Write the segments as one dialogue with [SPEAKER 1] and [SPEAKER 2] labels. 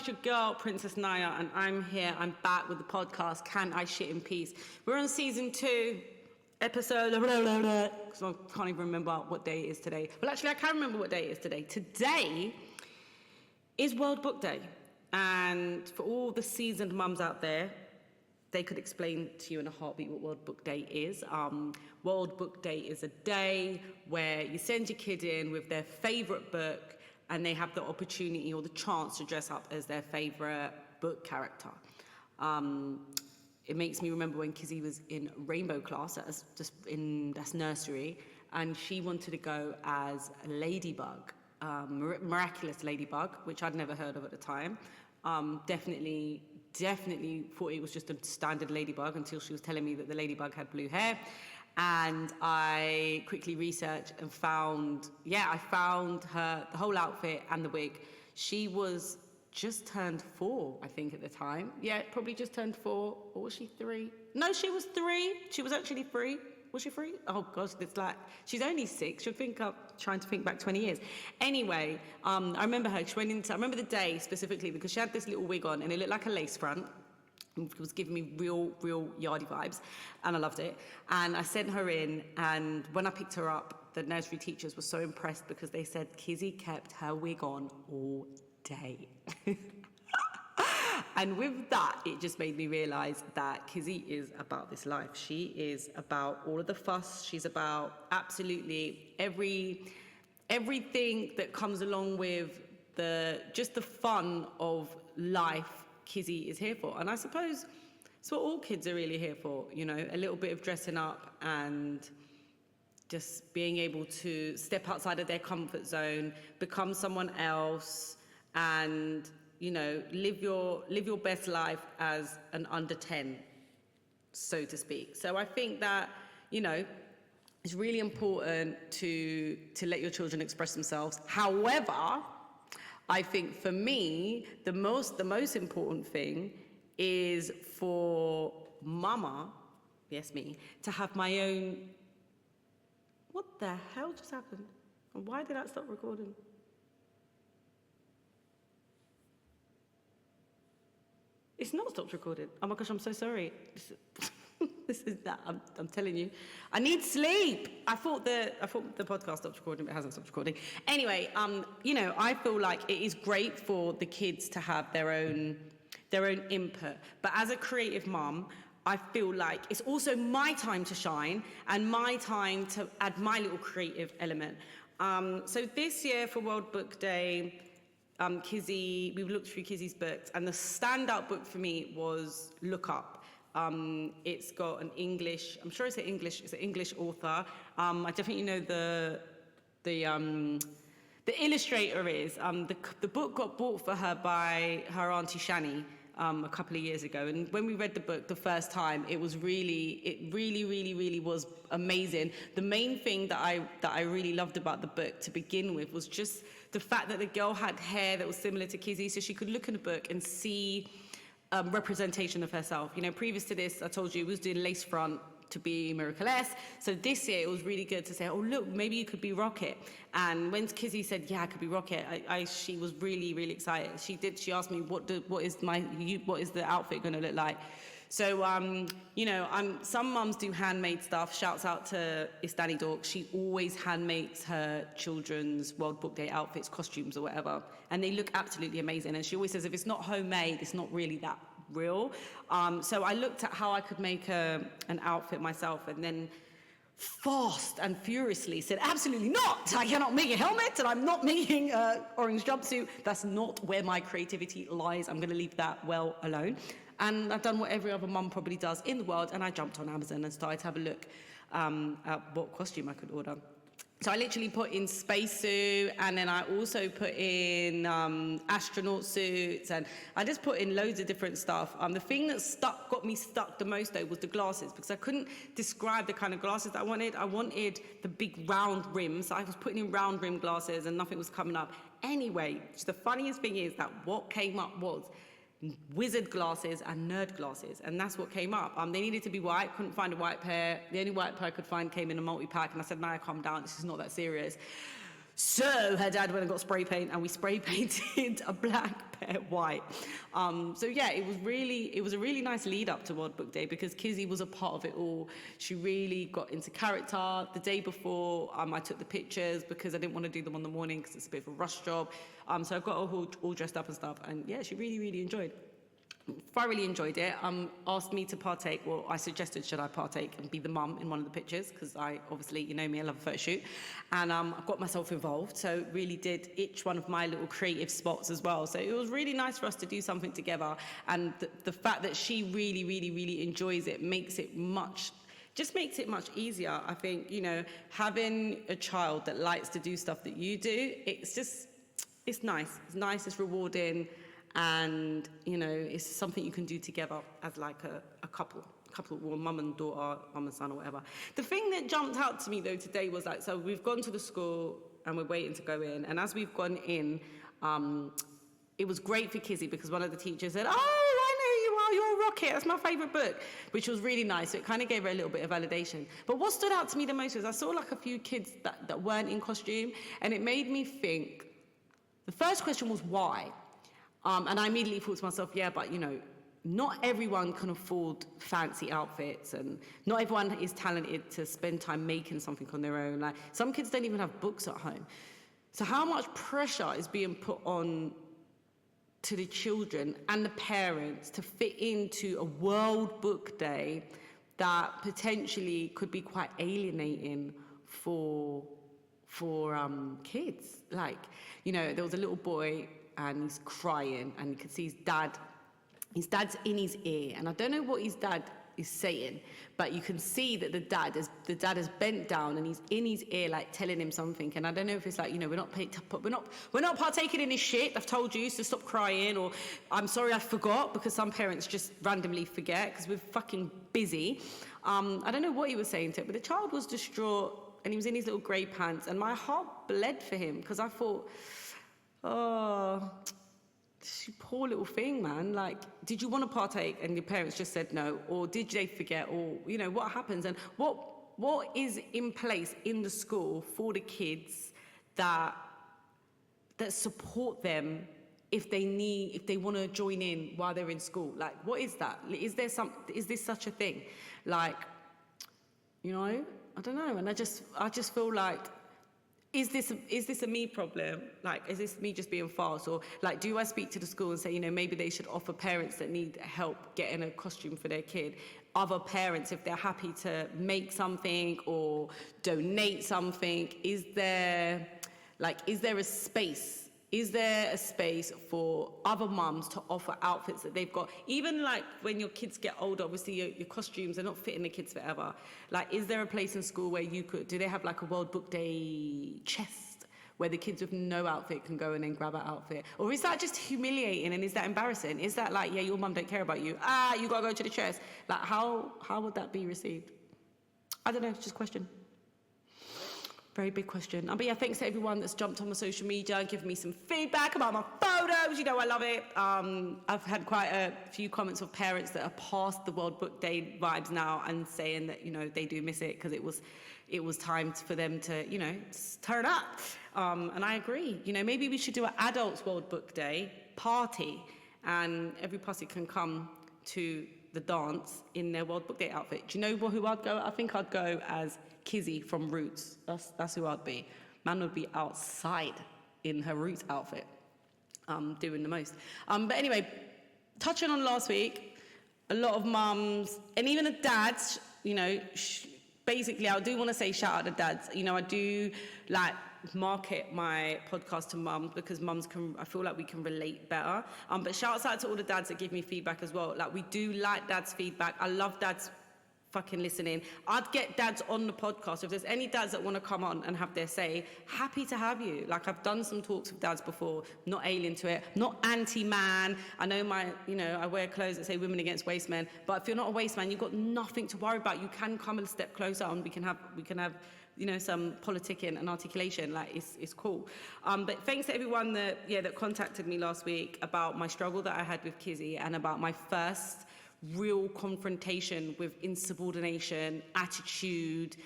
[SPEAKER 1] It's your girl, Princess Nyah, and I'm here. I'm back with the podcast, Can I Shit in Peace? We're on season 2, episode, because I can't even remember what day it is today. Well, actually, I can remember what day it is today. Today is World Book Day. And for all the seasoned mums out there, they could explain to you in a heartbeat what World Book Day is. World Book Day is a day where you send your kid in with their favourite book and they have the opportunity or the chance to dress up as their favourite book character. It makes me remember when Kizzy was in Rainbow class, that's nursery, and she wanted to go as a ladybug, miraculous ladybug, which I'd never heard of at the time. Definitely thought it was just a standard ladybug until she was telling me that the ladybug had blue hair. And I quickly researched and found her, the whole outfit and the wig. She was just turned 4, I think, at the time. Yeah, probably just turned 4. Or was she 3? No, she was 3. She was actually 3. Was she 3? Oh gosh, it's like, she's only 6. You'll think I'm trying to think back 20 years. Anyway, I remember her. I remember the day specifically because she had this little wig on and it looked like a lace front. It was giving me real yardie vibes, and I loved it. And I sent her in, and when I picked her up, the nursery teachers were so impressed because they said Kizzy kept her wig on all day. And with that, it just made me realise that Kizzy is about this life. She is about all of the fuss. She's about absolutely everything that comes along with the fun of life. Kizzy is here for, and I suppose it's what all kids are really here for, you know, a little bit of dressing up and just being able to step outside of their comfort zone, become someone else, and, you know, live your best life as an under 10, so to speak. So I think that, you know, it's really important to let your children express themselves. However, I think for me, the most important thing is for mama, yes me, to have my own. What the hell just happened? And why did I stop recording? It's not stopped recording. Oh my gosh, I'm so sorry. This is that. I'm telling you, I need sleep. I thought the podcast stopped recording, but it hasn't stopped recording. Anyway, you know, I feel like it is great for the kids to have their own input. But as a creative mum, I feel like it's also my time to shine and my time to add my little creative element. So this year for World Book Day, Kizzy, we looked through Kizzy's books, and the standout book for me was Look Up. It's got an English, I'm sure it's an English author. I definitely know the illustrator is. The book got bought for her by her auntie Shani a couple of years ago. And when we read the book the first time, it really was amazing. The main thing that I really loved about the book to begin with was just the fact that the girl had hair that was similar to Kizzy, so she could look in the book and see representation of herself. You know, previous to this, I told you, was doing lace front to be miraculous. So this year, it was really good to say, oh, look, maybe you could be Rocket. And when Kizzy said, yeah, I could be Rocket, she was really excited. She asked me, what is the outfit going to look like? So, you know, some mums do handmade stuff. Shouts out to Istani Dork. She always handmakes her children's World Book Day outfits, costumes or whatever. And they look absolutely amazing. And she always says, if it's not homemade, it's not really that real. So I looked at how I could make an outfit myself, and then fast and furiously said, absolutely not. I cannot make a helmet, and I'm not making an orange jumpsuit. That's not where my creativity lies. I'm going to leave that well alone. And I've done what every other mum probably does in the world, and I jumped on Amazon and started to have a look at what costume I could order. So I literally put in spacesuit, and then I also put in astronaut suits, and I just put in loads of different stuff. The thing that got me stuck the most though was the glasses, because I couldn't describe the kind of glasses that I wanted. I wanted the big round rims. So I was putting in round rim glasses and nothing was coming up. Anyway, the funniest thing is that what came up was wizard glasses and nerd glasses, and that's what came up. They needed to be white, couldn't find a white pair. The only white pair I could find came in a multi-pack, and I said, Nyah, calm down, this is not that serious. So her dad went and got spray paint, and we spray painted a black pear white. So yeah, it was a really nice lead up to World Book Day, because Kizzy was a part of it all. She really got into character. The day before, I took the pictures because I didn't want to do them on the morning because it's a bit of a rush job. So I got her all dressed up and stuff, and yeah, she really thoroughly enjoyed it. Asked me to partake. Well, I suggested should I partake and be the mum in one of the pictures, because I obviously, you know me, I love a photo shoot, and I got myself involved. So really did itch one of my little creative spots as well. So it was really nice for us to do something together, and the fact that she really enjoys it makes it much easier. I think, you know, having a child that likes to do stuff that you do, it's nice. It's nice, it's rewarding. And, you know, it's something you can do together as like a couple, well, mum and daughter, mum and son or whatever. The thing that jumped out to me though today was like, so we've gone to the school and we're waiting to go in. And as we've gone in, it was great for Kizzy because one of the teachers said, "Oh, I know you are, you're a rocket, that's my favourite book," which was really nice. So it kind of gave her a little bit of validation. But what stood out to me the most was I saw like a few kids that weren't in costume, and it made me think, the first question was why? And I immediately thought to myself, yeah, but you know, not everyone can afford fancy outfits, and not everyone is talented to spend time making something on their own. Like, some kids don't even have books at home. So how much pressure is being put on to the children and the parents to fit into a World Book Day that potentially could be quite alienating for kids? Like, you know, there was a little boy and he's crying, and you can see his dad's in his ear, and I don't know what his dad is saying, but you can see that the dad has bent down and he's in his ear, like telling him something. And I don't know if it's like, you know, we're not partaking in this shit, I've told you, so stop crying, or I'm sorry I forgot, because some parents just randomly forget because we're fucking busy. I don't know what he was saying to it, but the child was distraught and he was in his little grey pants, and my heart bled for him because I thought, oh, poor little thing, man. Like, did you want to partake and your parents just said no? Or did they forget? Or, you know, what happens? And what is in place in the school for the kids that support them if they want to join in while they're in school? Like, what is that? Is this such a thing? Like, you know, I don't know. And I just feel like, is this a me problem? Like, is this me just being false? Or like, do I speak to the school and say, you know, maybe they should offer parents that need help getting a costume for their kid, other parents, if they're happy to make something or donate something? Is there a space? Is there a space for other mums to offer outfits that they've got? Even like when your kids get older, obviously your costumes are not fitting the kids forever. Like, is there a place in school where do they have like a World Book Day chest where the kids with no outfit can go and then grab an outfit? Or is that just humiliating, and is that embarrassing? Is that like, yeah, your mum don't care about you. You gotta go to the chest. Like, how would that be received? I don't know, it's just a question. Very big question. But yeah, thanks to everyone that's jumped on my social media and given me some feedback about my photos. You know, I love it. I've had quite a few comments of parents that are past the World Book Day vibes now and saying that, you know, they do miss it because it was time for them to, you know, turn up. And I agree. You know, maybe we should do an adults World Book Day party, and every pussy can come to the dance in their World Book Day outfit. Do you know who I'd go? I think I'd go as Kizzy from Roots. That's who I'd be. Man would be outside in her Roots outfit, doing the most. But anyway, touching on last week, a lot of mums and even the dads, you know, basically I do want to say shout out to dads. You know, I do like market my podcast to mums because mums I feel like we can relate better. But shouts out to all the dads that give me feedback as well. Like, we do like dads' feedback. I love dads fucking listening. I'd get dads on the podcast. If there's any dads that want to come on and have their say, happy to have you. Like, I've done some talks with dads before, not alien to it, not anti-man. I know I wear clothes that say women against waste men, but if you're not a waste man, you've got nothing to worry about. You can come a step closer and we can have you know, some politicking and articulation. Like, it's cool. But thanks to everyone that contacted me last week about my struggle that I had with Kizzy and about my first real confrontation with insubordination, attitude,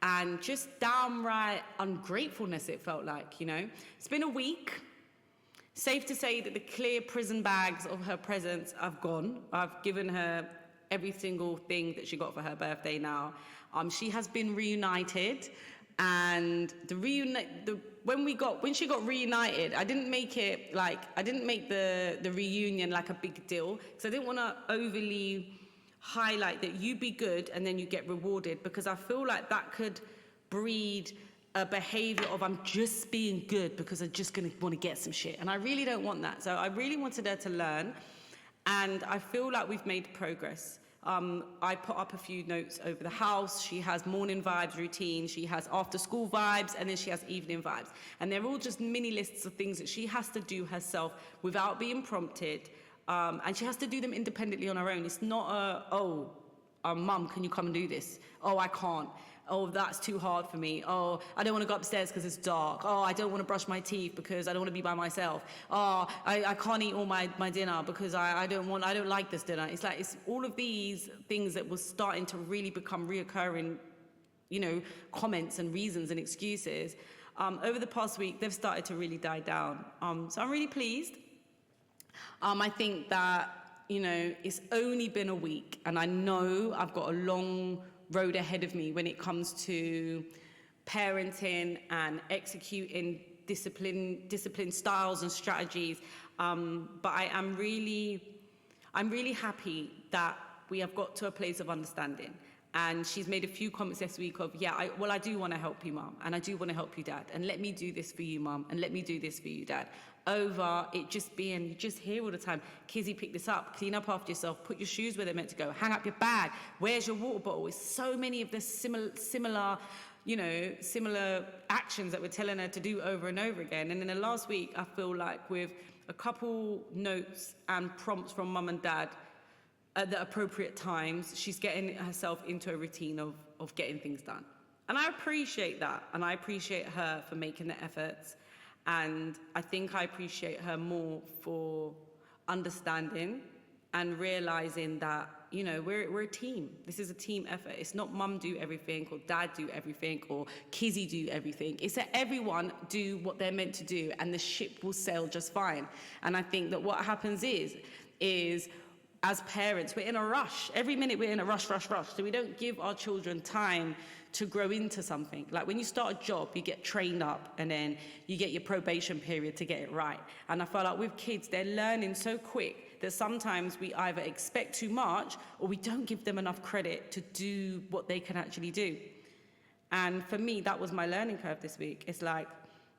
[SPEAKER 1] and just downright ungratefulness, it felt like, you know. It's been a week. Safe to say that the clear prison bags of her presents have gone. I've given her every single thing that she got for her birthday now. She has been reunited, and when she got reunited, I didn't make the reunion like a big deal, because I didn't want to overly highlight that you be good and then you get rewarded, because I feel like that could breed a behavior of I'm just being good because I'm just going to want to get some shit, and I really don't want that. So I really wanted her to learn, and I feel like we've made progress. I put up a few notes over the house. She has morning vibes routine, she has after school vibes, and then she has evening vibes. And they're all just mini lists of things that she has to do herself without being prompted. And she has to do them independently on her own. It's not Mum, can you come and do this? Oh, I can't. Oh, that's too hard for me. Oh, I don't want to go upstairs because it's dark. Oh, I don't want to brush my teeth because I don't want to be by myself. Oh, I can't eat all my dinner because I don't like this dinner. It's all of these things that was starting to really become reoccurring, you know, comments and reasons and excuses. Over the past week, they've started to really die down. So I'm really pleased. I think that, you know, it's only been a week, and I know I've got a long road ahead of me when it comes to parenting and executing discipline styles and strategies. But I'm really happy that we have got to a place of understanding. And she's made a few comments this week of, I do want to help you, Mum, and I do want to help you, Dad, and let me do this for you, Mum, and let me do this for you, Dad. Over it just being, you just hear all the time, Kizzy, pick this up, clean up after yourself, put your shoes where they're meant to go, hang up your bag, where's your water bottle? It's so many of the similar actions that we're telling her to do over and over again. And in the last week, I feel like with a couple notes and prompts from Mum and Dad at the appropriate times, she's getting herself into a routine of getting things done. And I appreciate that, and I appreciate her for making the efforts. And I think I appreciate her more for understanding and realizing that, you know, we're a team. This is a team effort. It's not Mum do everything or Dad do everything or Kizzy do everything. It's that everyone do what they're meant to do, and the ship will sail just fine. And I think that what happens is as parents, we're in a rush. Every minute we're in a rush. So we don't give our children time to grow into something. Like when you start a job, you get trained up and then you get your probation period to get it right. And I feel like with kids, they're learning so quick that sometimes we either expect too much or we don't give them enough credit to do what they can actually do. And for me, that was my learning curve this week. It's like,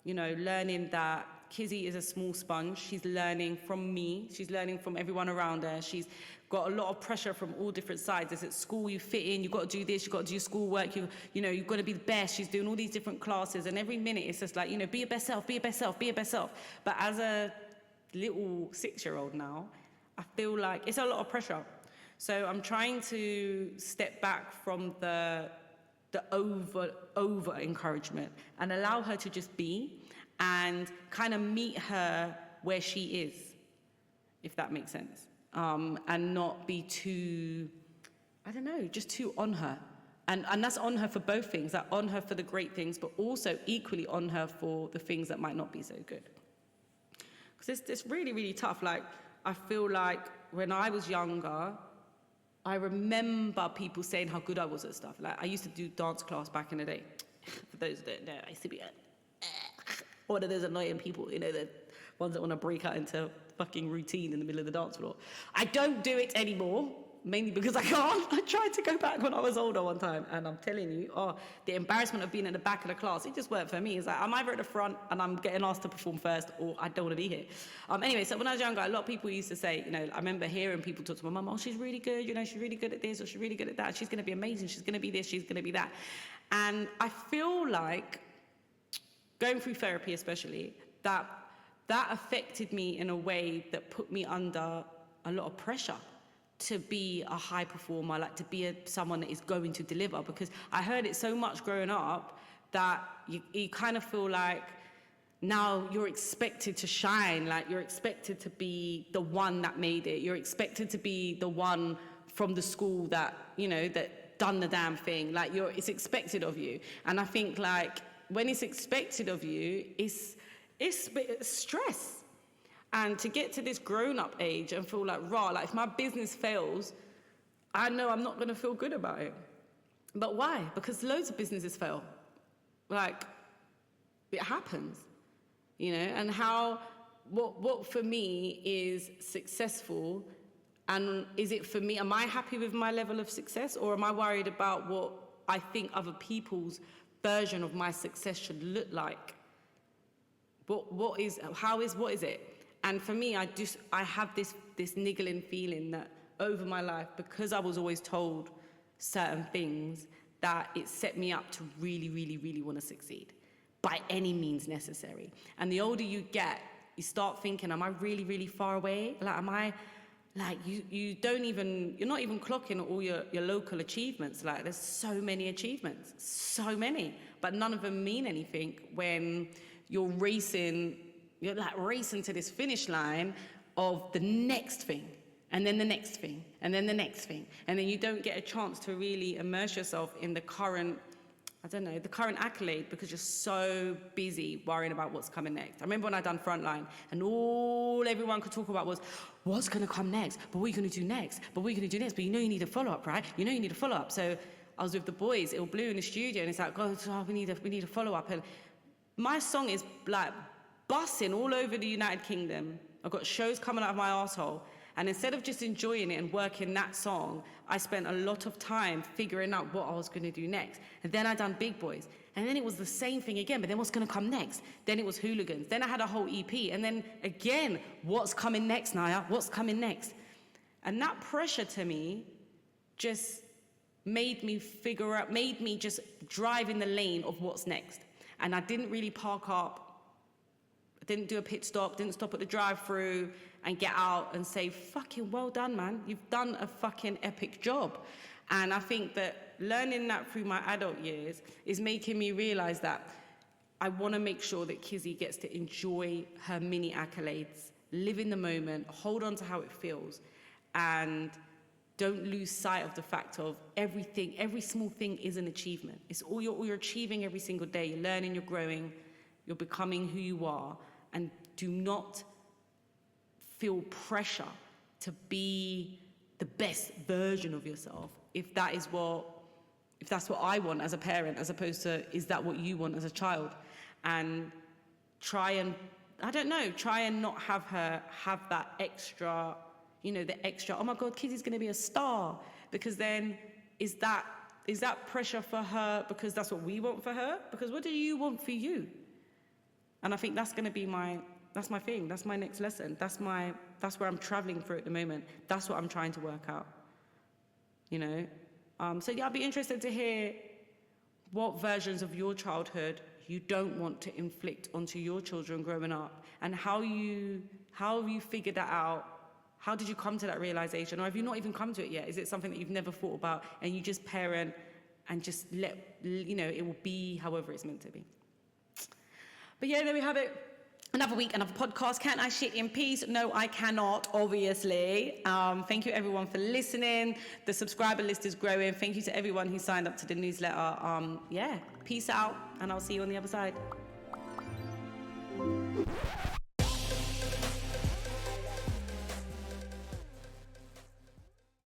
[SPEAKER 1] you know, learning that Kizzy is a small sponge. She's learning from me. She's learning from everyone around her. She's got a lot of pressure from all different sides. As at school, you fit in, you've got to do this, you've got to do schoolwork, you've got to be the best. She's doing all these different classes, and every minute it's just like, you know, be your best self, be your best self, be your best self. But as a little 6-year-old now, I feel like it's a lot of pressure. So I'm trying to step back from the over encouragement and allow her to just be and kind of meet her where she is, if that makes sense. And not be too, I don't know, just too on her. And that's on her for both things, that on her for the great things, but also equally on her for the things that might not be so good. Because it's really, really tough. Like, I feel like when I was younger, I remember people saying how good I was at stuff. Like, I used to do dance class back in the day. For those that don't know, I used to be one of those annoying people, you know, the ones that want to break out into fucking routine in the middle of the dance floor. I don't do it anymore, mainly because I can't. I tried to go back when I was older one time, and I'm telling you, the embarrassment of being at the back of the class, it just worked for me. It's like, I'm either at the front and I'm getting asked to perform first, or I don't want to be here. Anyway, so when I was younger, a lot of people used to say, you know, I remember hearing people talk to my mum, oh, she's really good, you know, she's really good at this, or she's really good at that, she's going to be amazing, she's going to be this, she's going to be that. And I feel like, going through therapy especially, that affected me in a way that put me under a lot of pressure to be a high performer, like to be someone that is going to deliver, because I heard it so much growing up that you kind of feel like now you're expected to shine, like you're expected to be the one that made it, you're expected to be the one from the school that, you know, that done the damn thing. Like it's expected of you. And I think like when it's expected of you, it's stress. And to get to this grown-up age and feel like, like if my business fails, I know I'm not going to feel good about it. But why? Because loads of businesses fail. Like, it happens, you know? And what for me is successful, and is it for me, am I happy with my level of success, or am I worried about what I think other people's version of my success should look like? What is it? And for me, I have this niggling feeling that over my life, because I was always told certain things, that it set me up to really, really, really want to succeed by any means necessary. And the older you get, you start thinking, am I really, really far away? Like, am I, like, you're not even clocking all your local achievements. Like, there's so many achievements, so many, but none of them mean anything when you're racing to this finish line of the next thing, and then the next thing, and then the next thing. And then you don't get a chance to really immerse yourself in the current accolade, because you're so busy worrying about what's coming next. I remember when I done Frontline, and all everyone could talk about was, what's gonna come next? But what are you gonna do next? But what are you gonna do next? But you know you need a follow-up, right? You know you need a follow-up. So I was with the boys, Ill Blue, in the studio, and it's like, we need a follow-up. And my song is like bussing all over the United Kingdom. I've got shows coming out of my arsehole. And instead of just enjoying it and working that song, I spent a lot of time figuring out what I was going to do next. And then I done Big Boys. And then it was the same thing again, but then what's going to come next? Then it was Hooligans. Then I had a whole EP. And then again, what's coming next, Nyah? What's coming next? And that pressure to me just made me just drive in the lane of what's next. And I didn't really park up. I didn't do a pit stop, didn't stop at the drive-through and get out and say, fucking well done, man. You've done a fucking epic job. And I think that learning that through my adult years is making me realize that I want to make sure that Kizzy gets to enjoy her mini accolades, live in the moment, hold on to how it feels, and don't lose sight of the fact of everything, every small thing is an achievement. It's all you're achieving every single day. You're learning, you're growing, you're becoming who you are, and do not feel pressure to be the best version of yourself if that's what I want as a parent, as opposed to, is that what you want as a child? And try and not have her have that extra, the extra, oh my God, Kizzy's gonna be a star. Because then is that pressure for her because that's what we want for her? Because what do you want for you? And I think that's gonna be that's my thing. That's my next lesson. That's where I'm traveling through at the moment. That's what I'm trying to work out. So yeah, I'd be interested to hear what versions of your childhood you don't want to inflict onto your children growing up, and how have you figured that out? How did you come to that realization? Or have you not even come to it yet? Is it something that you've never thought about and you just parent and just let, it will be however it's meant to be? But yeah, there we have it. Another week, another podcast. Can't I shit in peace? No, I cannot, obviously. Thank you, everyone, for listening. The subscriber list is growing. Thank you to everyone who signed up to the newsletter. Yeah, peace out, and I'll see you on the other side.